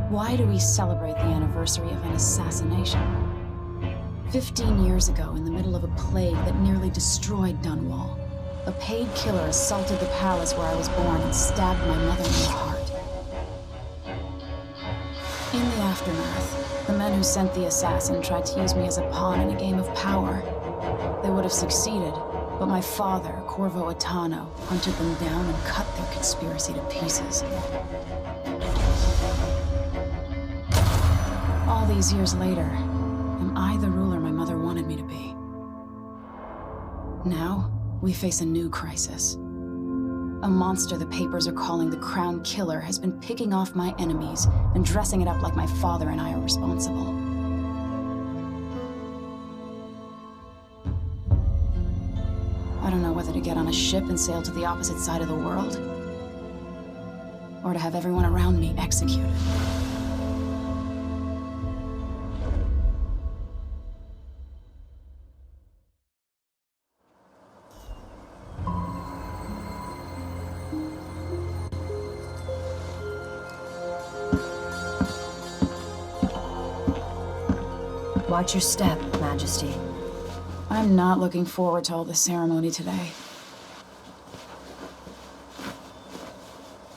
Why do we celebrate the anniversary of an assassination? 15 years ago, in the middle of a plague that nearly destroyed Dunwall, a paid killer assaulted the palace where I was born and stabbed my mother in the heart. In the aftermath, the men who sent the assassin tried to use me as a pawn in a game of power. They would have succeeded, but my father, Corvo Attano, hunted them down and cut their conspiracy to pieces. All these years later, am I the ruler my mother wanted me to be? Now, we face a new crisis. A monster the papers are calling the Crown Killer has been picking off my enemies and dressing it up like my father and I are responsible. I don't know whether to get on a ship and sail to the opposite side of the world, or to have everyone around me executed. Watch your step, Majesty. I'm not looking forward to all the ceremony today.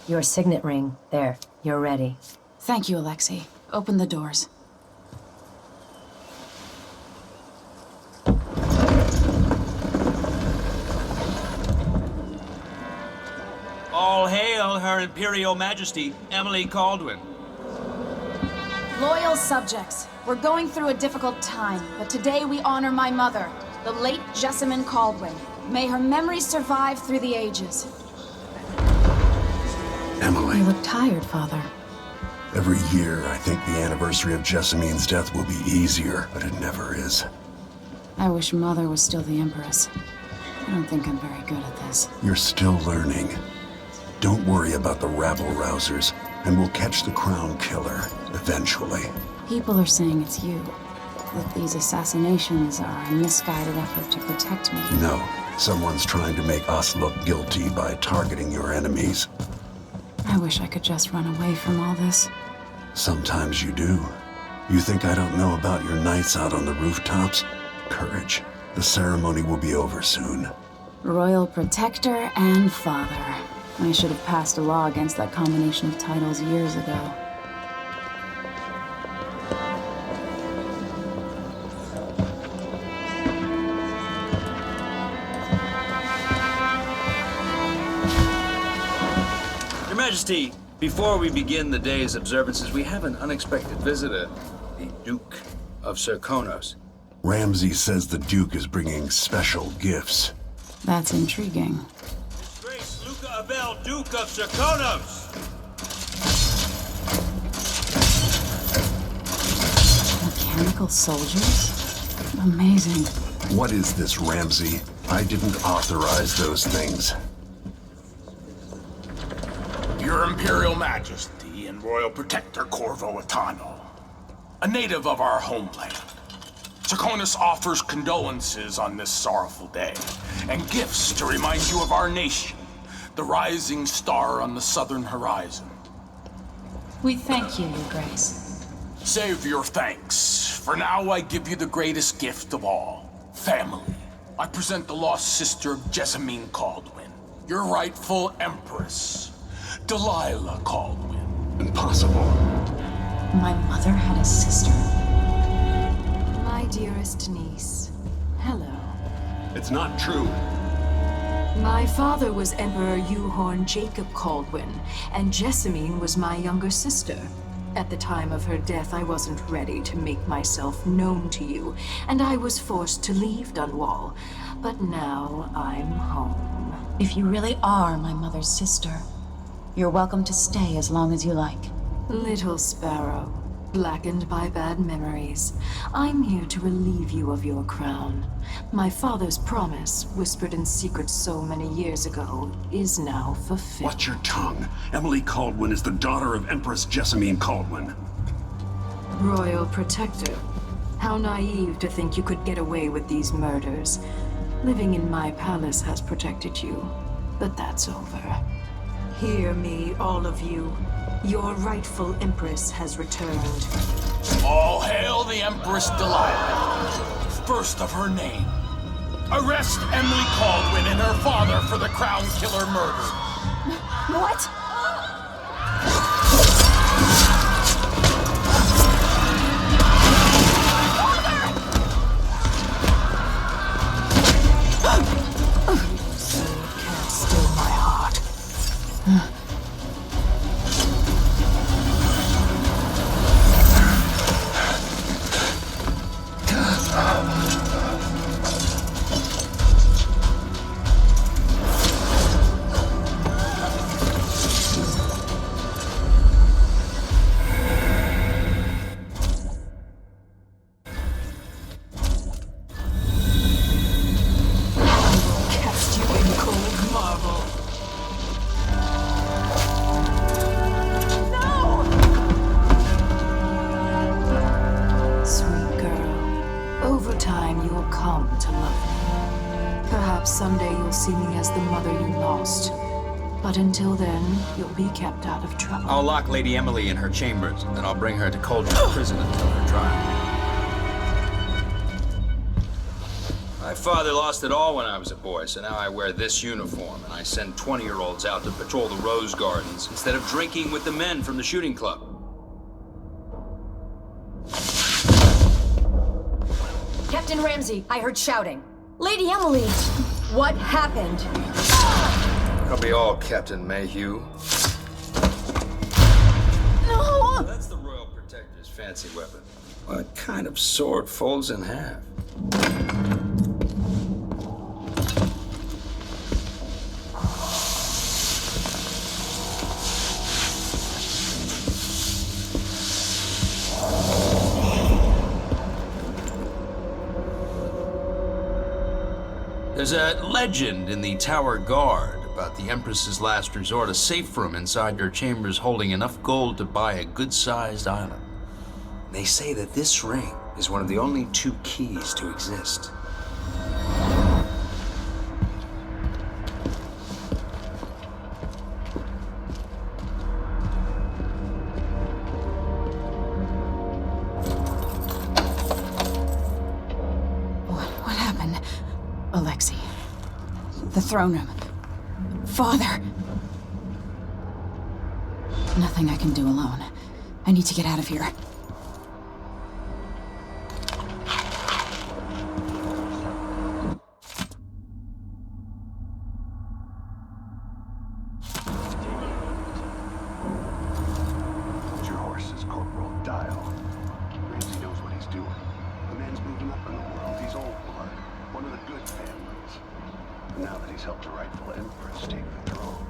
Your signet ring. There, you're ready. Thank you, Alexei. Open the doors. All hail Her Imperial Majesty, Emily Kaldwin. Loyal subjects, we're going through a difficult time, but today we honor my mother, the late Jessamine Kaldwin. May her memory survive through the ages. Emily. You look tired, Father. Every year, I think the anniversary of Jessamine's death will be easier, but it never is. I wish Mother was still the Empress. I don't think I'm very good at this. You're still learning. Don't worry about the rabble-rousers, and we'll catch the Crown Killer, eventually. People are saying it's you. That these assassinations are a misguided effort to protect me. No, someone's trying to make us look guilty by targeting your enemies. I wish I could just run away from all this. Sometimes you do. You think I don't know about your nights out on the rooftops? Courage. The ceremony will be over soon. Royal Protector and Father. I should have passed a law against that combination of titles years ago. Your Majesty, before we begin the day's observances, we have an unexpected visitor, the Duke of Serkonos. Ramsay says the Duke is bringing special gifts. That's intriguing. His Grace Luca Abel, Duke of Serkonos! Mechanical soldiers? Amazing. What is this, Ramsay? I didn't authorize those things. Your Imperial Majesty and Royal Protector Corvo Attano, a native of our homeland. Serkonos offers condolences on this sorrowful day, and gifts to remind you of our nation, the rising star on the southern horizon. We thank you, Your Grace. Save your thanks. For now, I give you the greatest gift of all, family. I present the lost sister of Jessamine Kaldwin, your rightful Empress, Delilah Kaldwin. Impossible. My mother had a sister? My dearest niece, hello. It's not true. My father was Emperor Uhorn Jacob Kaldwin, and Jessamine was my younger sister. At the time of her death, I wasn't ready to make myself known to you, and I was forced to leave Dunwall. But now I'm home. If you really are my mother's sister, you're welcome to stay as long as you like. Little sparrow, blackened by bad memories, I'm here to relieve you of your crown. My father's promise, whispered in secret so many years ago, is now fulfilled. Watch your tongue. Emily Kaldwin is the daughter of Empress Jessamine Kaldwin. Royal Protector, how naive to think you could get away with these murders. Living in my palace has protected you, but that's over. Hear me, all of you. Your rightful Empress has returned. All hail the Empress Delilah, first of her name. Arrest Emily Kaldwin and her father for the Crown Killer murder. What? Can't still my heart. Cast you in cold marble. Sweet girl, over time you will come to love me. Perhaps someday you'll see me as the mother you lost. But until then, you'll be kept out of trouble. I'll lock Lady Emily in her chambers, then I'll bring her to Cauldron's prison until her trial. My father lost it all when I was a boy, so now I wear this uniform, and I send 20-year-olds out to patrol the rose gardens instead of drinking with the men from the shooting club. Captain Ramsey, I heard shouting. Lady Emily, what happened? I'll be all Captain Mayhew. No! That's the Royal Protector's fancy weapon. What kind of sword folds in half? There's a legend in the Tower Guard about the Empress's last resort, a safe room inside your chambers holding enough gold to buy a good-sized island. They say that this ring is one of the only 2 keys to exist. What happened? Alexei. The throne room. Father! Nothing I can do alone. I need to get out of here. Hold your horses, Corporal. Dial. Ramsey knows what he's doing. The man's moving up in the world. He's old blood. One of the good families. Now that he's helped the rightful Empress take the throne,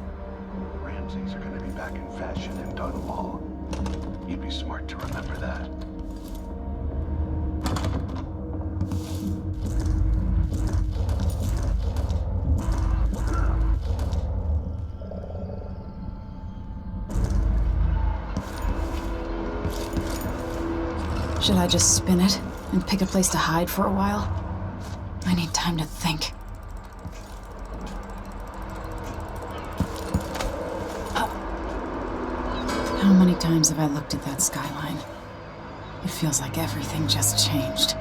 Ramseys are going to be back in fashion in Dunwall. You'd be smart to remember that. Should I just spin it and pick a place to hide for a while? I need time to think. How many times have I looked at that skyline? It feels like everything just changed.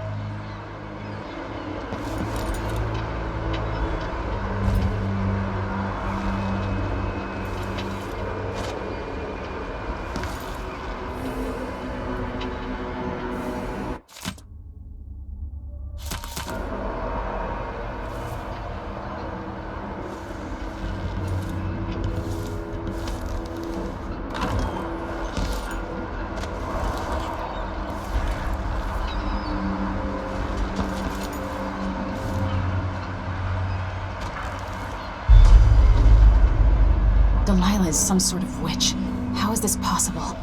Delilah is some sort of witch. How is this possible?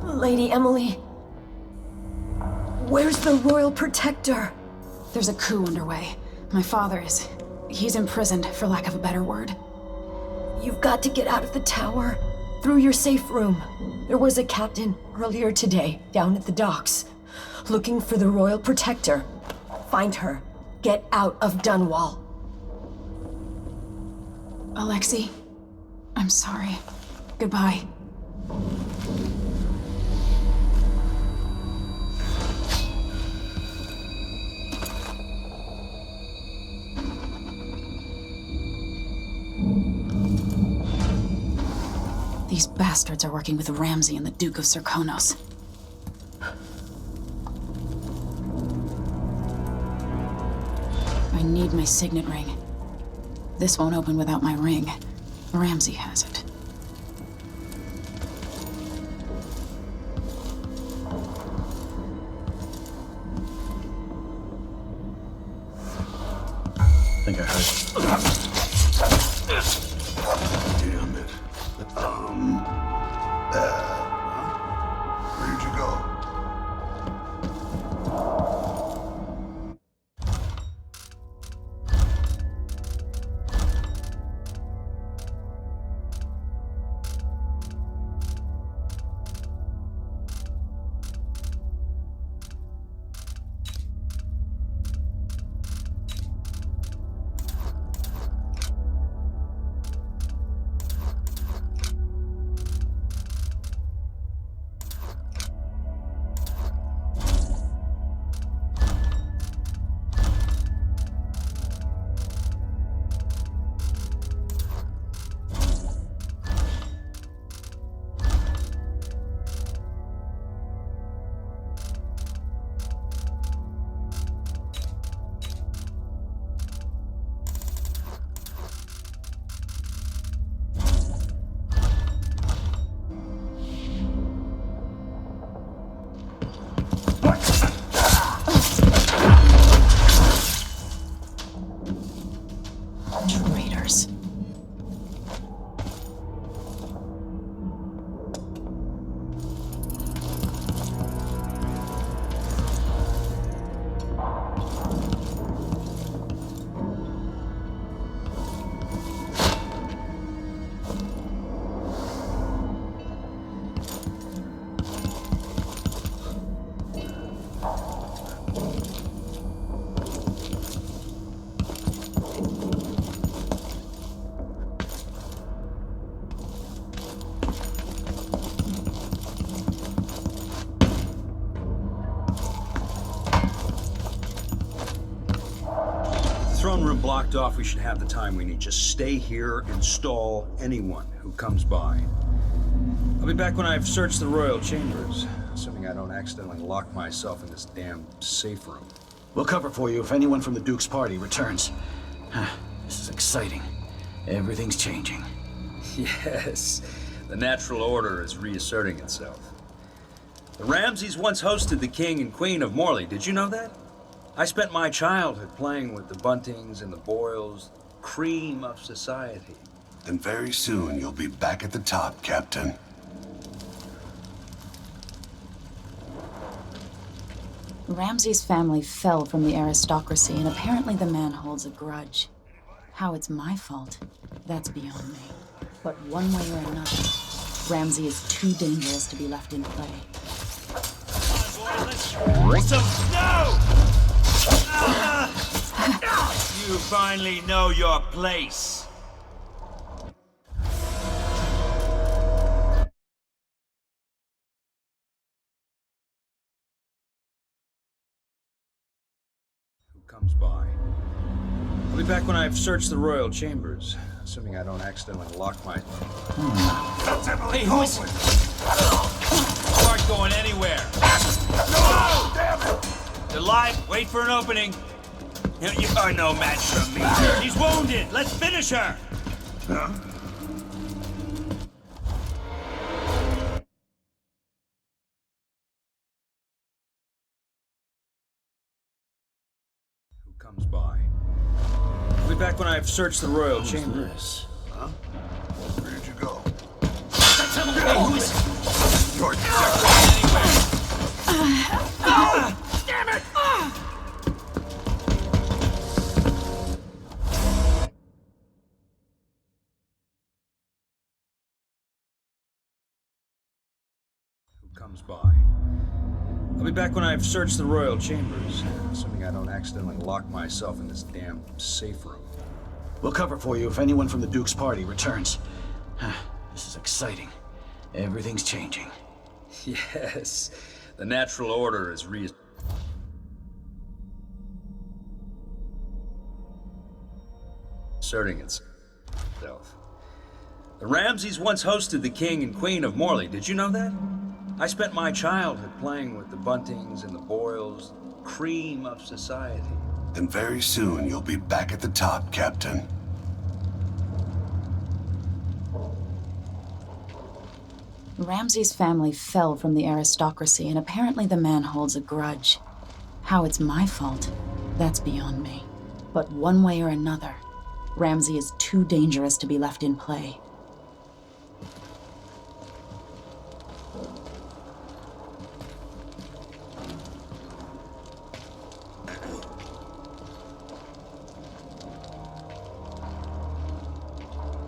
Lady Emily, where's the Royal Protector? There's a coup underway. My father is... he's imprisoned, for lack of a better word. You've got to get out of the tower. Through your safe room. There was a captain earlier today down at the docks, looking for the Royal Protector. Find her. Get out of Dunwall. Alexei, I'm sorry. Goodbye. These bastards are working with Ramsay and the Duke of Serkonos. I need my signet ring. This won't open without my ring. Ramsay has it. I think I heard. Damn it. Where'd you go? Traitors. Throne room blocked off. We should have the time we need. Just stay here and stall anyone who comes by. I'll be back when I've searched the royal chambers, assuming I don't accidentally lock myself in this damn safe room. We'll cover for you if anyone from the Duke's party returns. This is exciting. Everything's changing. Yes, the natural order is reasserting itself. The Ramsays once hosted the King and Queen of Morley. Did you know that? I spent my childhood playing with the Buntings and the Boyles, cream of society. Then very soon you'll be back at the top, Captain. Ramsay's family fell from the aristocracy, and apparently the man holds a grudge. How it's my fault, that's beyond me. But one way or another, Ramsay is too dangerous to be left in play. Some snow! You finally know your place. Who comes by? I'll be back when I've searched the royal chambers, assuming I don't accidentally lock my... Hey, who is... You aren't going anywhere. No! Damn it! You're live. Wait for an opening. You are no match for me. She's wounded. Let's finish her. Huh? Who comes by? I'll be back when I've searched the royal chambers. Huh? Where'd you go? Hey, who is... You're Damn it! Who comes by? I'll be back when I've searched the royal chambers, assuming I don't accidentally lock myself in this damn safe room. We'll cover for you if anyone from the Duke's party returns. This is exciting. Everything's changing. Yes, the natural order is reasserting itself. The Ramseys once hosted the King and Queen of Morley. Did you know that? I spent my childhood playing with the Buntings and the Boyles, cream of society. And very soon you'll be back at the top, Captain. Ramsay's family fell from the aristocracy, and apparently the man holds a grudge. How it's my fault, that's beyond me. But one way or another, Ramsay is too dangerous to be left in play.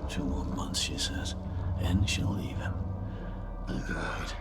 Two more months, she says, and she'll leave him. I can wait.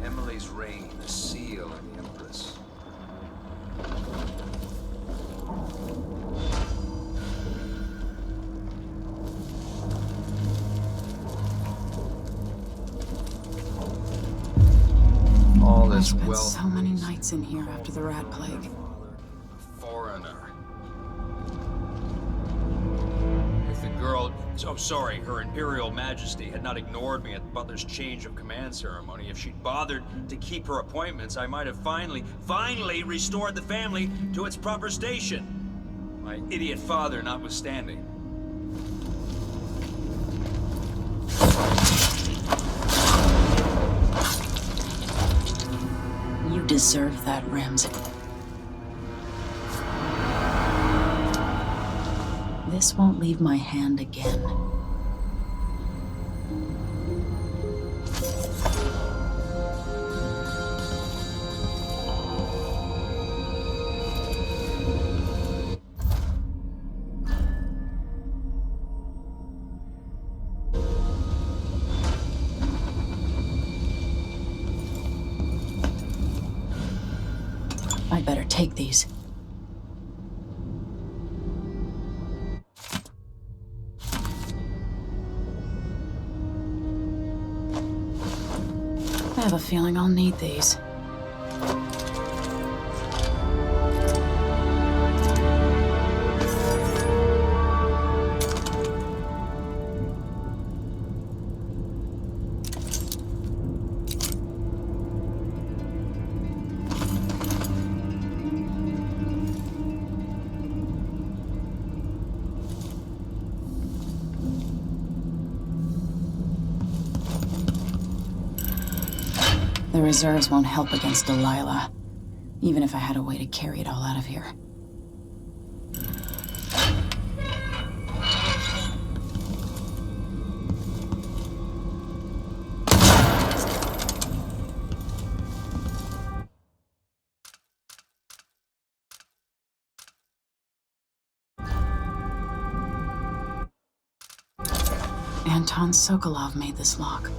Emily's ring, the seal of the Empress. All I this spent wealth. so many nights in here after the rat plague. Foreigner. If the girl, oh sorry, Her Imperial Majesty had not ignored me at the Butler's change of command ceremony, if she'd bothered to keep her appointments, I might have finally restored the family to its proper station. My idiot father notwithstanding. You deserve that, Ramsay. This won't leave my hand again. I better take these. I have a feeling I'll need these. The reserves won't help against Delilah, even if I had a way to carry it all out of here. Anton Sokolov made this lock.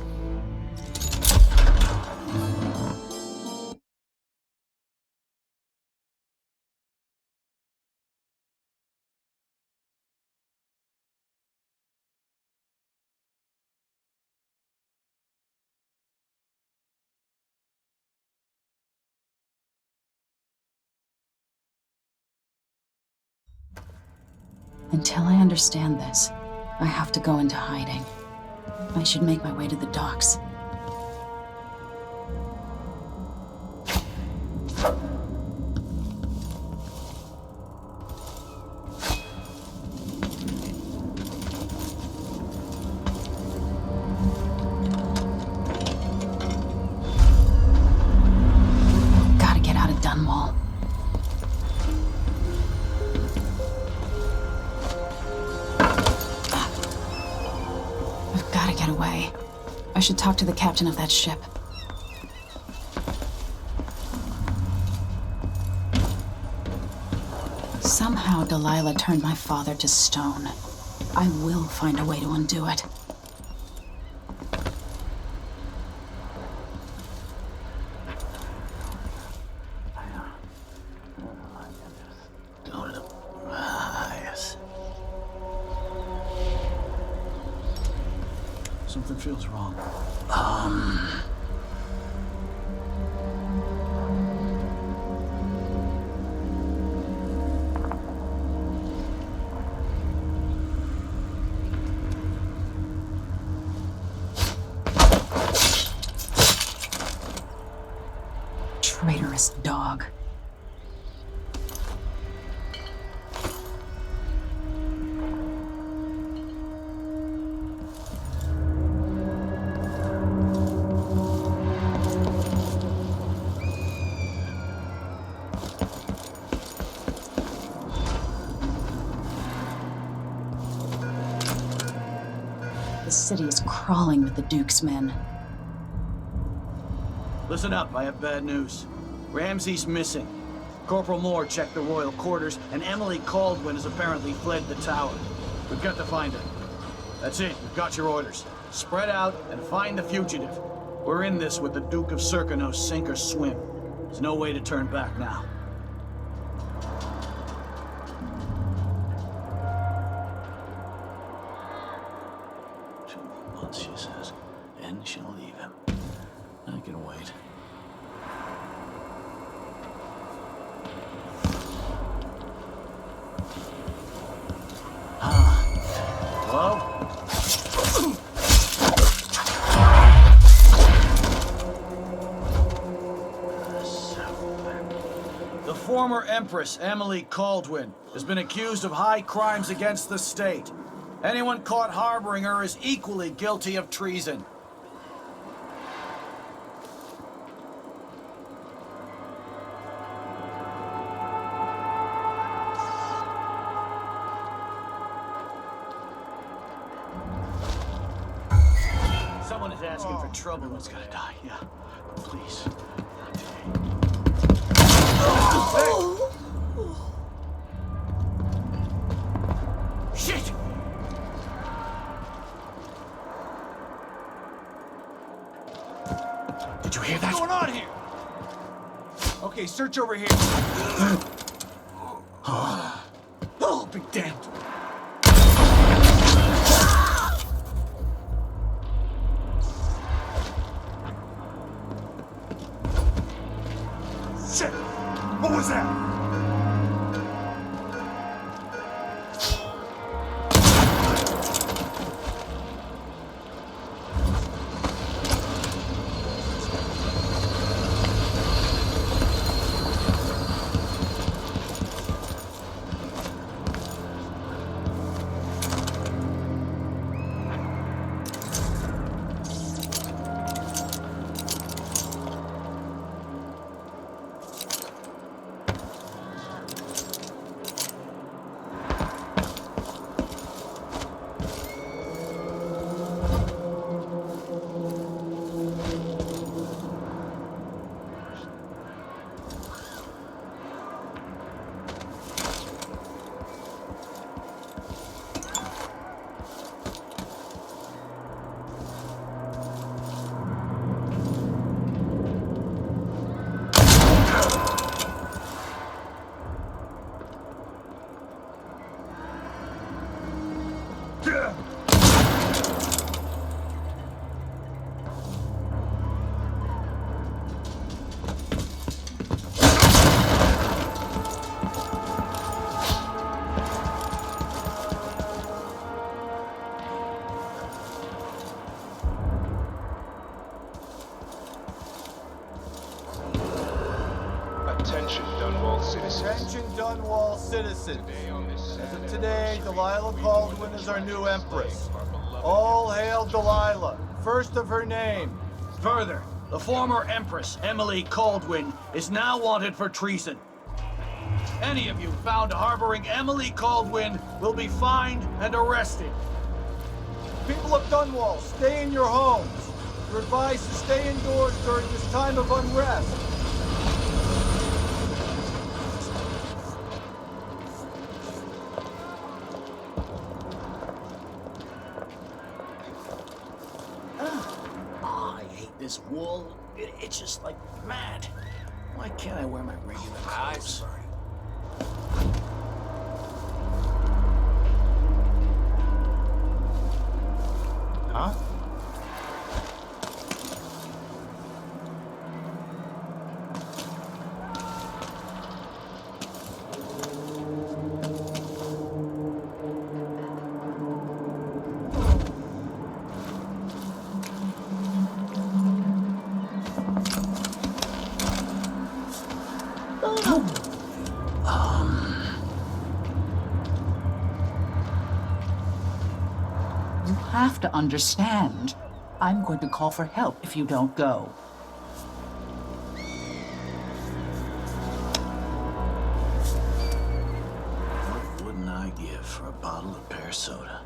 Until I understand this, I have to go into hiding. I should make my way to the docks. Gotta get out of Dunwall. I've gotta get away. I should talk to the captain of that ship. Somehow Delilah turned my father to stone. I will find a way to undo it. Something feels wrong. Traitorous dog. The city is crawling with the Duke's men. Listen up, I have bad news. Ramsey's missing. Corporal Moore checked the royal quarters, and Emily Kaldwin has apparently fled the tower. We've got to find her. That's it, we've got your orders. Spread out and find the fugitive. We're in this with the Duke of Serkano, sink or swim. There's no way to turn back now. 2 months, she says, and she'll leave him. I can wait. Hello? The former Empress Emily Kaldwin has been accused of high crimes against the state. Anyone caught harboring her is equally guilty of treason. Someone is asking for trouble. Someone's gotta die, yeah. Please. Not today. Shit! Did you hear that? What's going on here? Okay, search over here. Oh, be damned. Shit! What was that? Attention Dunwall citizens. As of today, Delilah Kaldwin is our new Empress. All hail Delilah, first of her name. Further, the former Empress Emily Kaldwin is now wanted for treason. Any of you found harboring Emily Kaldwin will be fined and arrested. People of Dunwall, stay in your homes. You're advised to stay indoors during this time of unrest. I hate this wool. It itches like mad. Why can't I wear my regular clothes? Huh? You have to understand. I'm going to call for help if you don't go. What wouldn't I give for a bottle of pear soda?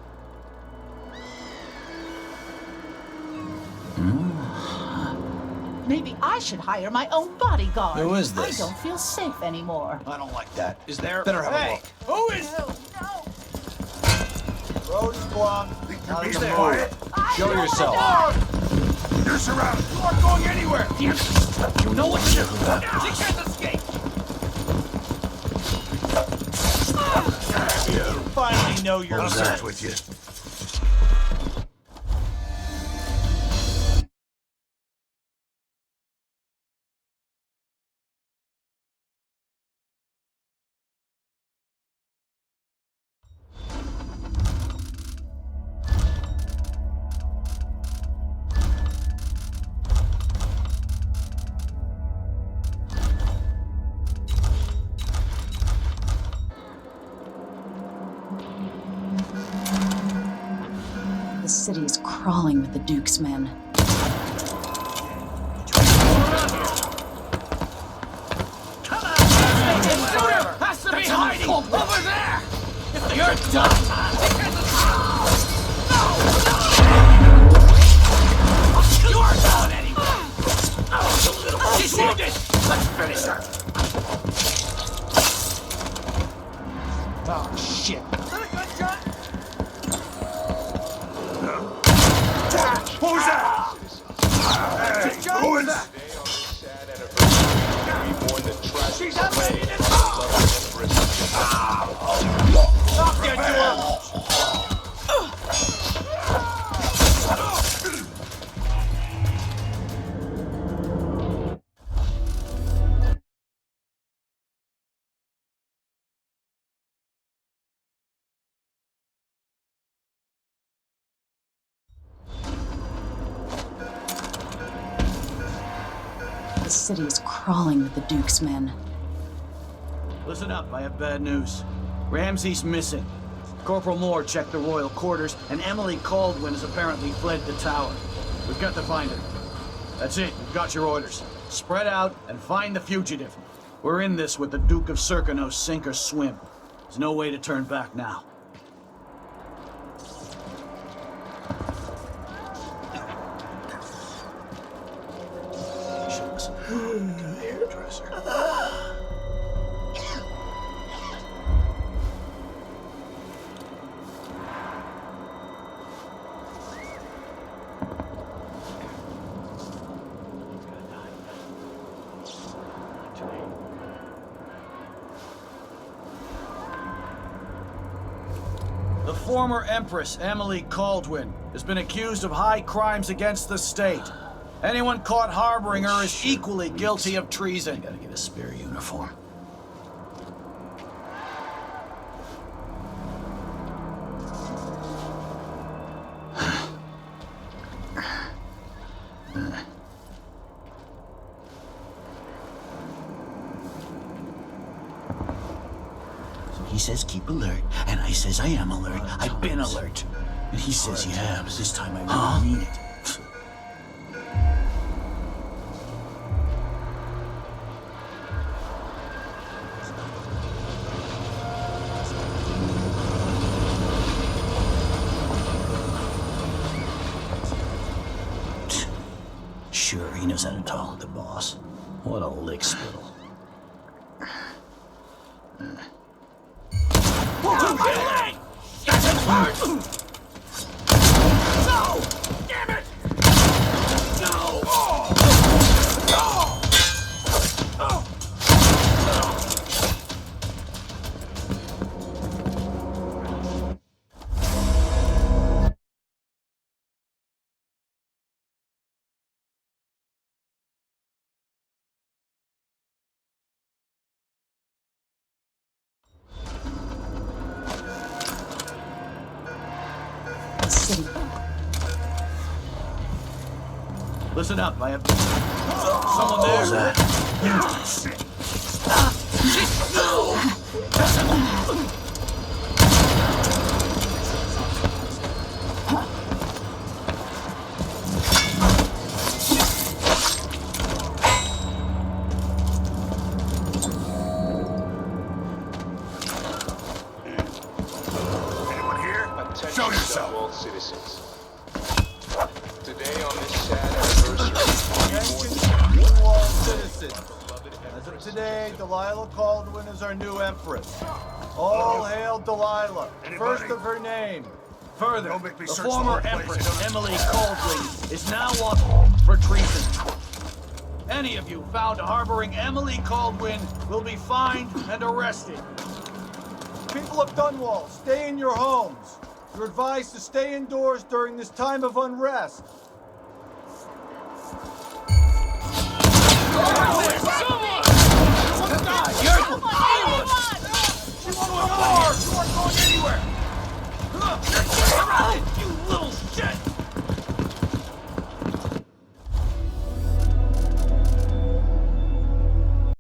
Maybe I should hire my own bodyguard. Who is this? I don't feel safe anymore. I don't like that. Is there... Better have a look. Who is... Road is blocked. Not He's in the there. mood. Show yourself. You're surrounded. You aren't going anywhere. You know what to do. She can't escape. You finally know your Search with you. The city is crawling with the Duke's men. Has to be hiding over there. If you're done. You aren't going anywhere. She saved it. Let's finish her. Oh, shit. Who's that? Hey, who is that? She's already in it. Stop your duel! The city is crawling with the Duke's men. Listen up, I have bad news. Ramsey's missing. Corporal Moore checked the royal quarters, and Emily Kaldwin has apparently fled the tower. We've got to find her. That's it, we've got your orders. Spread out and find the fugitive. We're in this with the Duke of Serkano, sink or swim. There's no way to turn back now. You should listen to the hairdresser. The former Empress Emily Kaldwin has been accused of high crimes against the state. Anyone caught harboring her is equally guilty of treason. Gotta get a spare uniform. He says keep alert, and I says I am alert. I've been alert. And he says yeah, but this time I really mean it. Sure, he knows how to talk to the boss. What a lick spittle. No! Damn it! No! City. Listen up, I have someone there. Anyone here? Show yourself. All citizens. Today on this sad anniversary, Attention, all citizens. As of today, Delilah Kaldwin is our new Empress. All hail Delilah, first of her name. Further, Don't make me the search former the whole place. Empress Emily Kaldwin is now on for treason. Any of you found harboring Emily Kaldwin will be fined and arrested. People of Dunwall, stay in your homes. You're advised to stay indoors during this time of unrest. You aren't going anywhere!